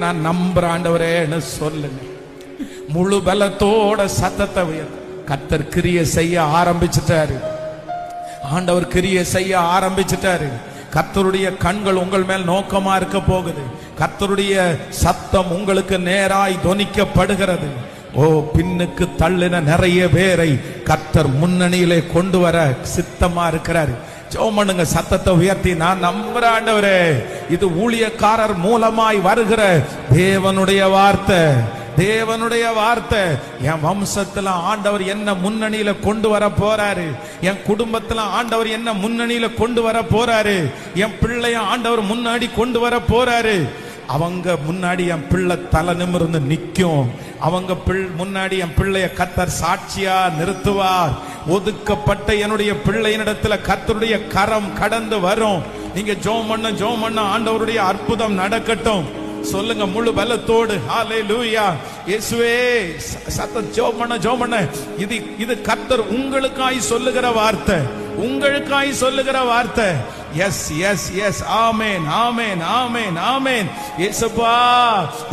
நான் நம்புற ஆண்டவரேன்னு சொல்லுங்க. முழு பலத்தோட சத்தத்தை கர்த்தர் கிரியை செய்ய ஆரம்பிச்சுட்டாரு. ஆண்டவர் கிரியை செய்ய ஆரம்பிச்சுட்டாரு. கர்த்தருடைய கண்கள் உங்கள் மேல் நோக்கமா இருக்க போகுது. கர்த்தருடைய சத்தம் உங்களுக்கு நேராய் தொனிக்கப்படுகிறது. ஓ, பின்னுக்கு தள்ளின நிறைய பேரை கர்த்தர் முன்னணியிலே கொண்டு வர சித்தமா இருக்கிறாரு. ஜெபம் சத்தத்தை உயர்த்தி, நான் நம்புற ஆண்டவரே, இது ஊழியக்காரர் மூலமாய் வருகிற தேவனுடைய வார்த்தை, தேவனுடைய வார்த்தை. என் வம்சத்துல ஆண்டவர் என்ன முன்னணியில கொண்டு வர போறாரு, என் குடும்பத்துல ஆண்டவர் என்ன முன்னணியில கொண்டு வர போறாரு, என் பிள்ளைய ஆண்டவர் முன்னாடி கொண்டு வர போறாரு. அவங்க முன்னாடி என் பிள்ளை தலை நிமிர்ந்து நிற்கும். அவங்க முன்னாடி என் பிள்ளைய கர்த்தர் சாட்சியா நிறுத்துவார். ஒதுக்கப்பட்ட என்னுடைய பிள்ளையினிடத்துல கர்த்தருடைய கரம் கடந்து வரும். நீங்க ஜெபம் பண்ண ஆண்டவருடைய அற்புதம் நடக்கட்டும். சொல்லுங்க முழு பலத்தோடு, ஹல்லேலூயா. இயேசுவே, சத்தம் ஜெபம் பண்ண. இது கர்த்தர் உங்களுக்காய் சொல்லுகிற வார்த்தை, உங்களுக்காய் சொல்லுகிற வார்த்தை. எஸ் எஸ் எஸ், ஆமென் ஆமென் ஆமென் ஆமென். இயேசுப்பா,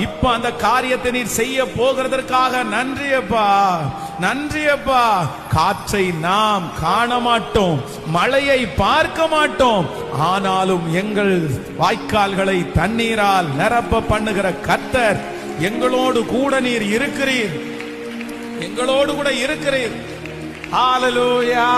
இப்ப அந்த காரியத்தை நீர் செய்ய போகிறதற்காக நன்றியப்பா, நன்றியப்பா. காற்றை நாம் காண மாட்டோம், மழையை பார்க்க மாட்டோம், ஆனாலும் எங்கள் வாய்க்கால்களை தண்ணீரால் நிரப்ப பண்ணுகிற கர்த்தர் எங்களோடு கூட நீர் இருக்கிறீர், எங்களோடு கூட இருக்கிறீர். ஹல்லேலூயா.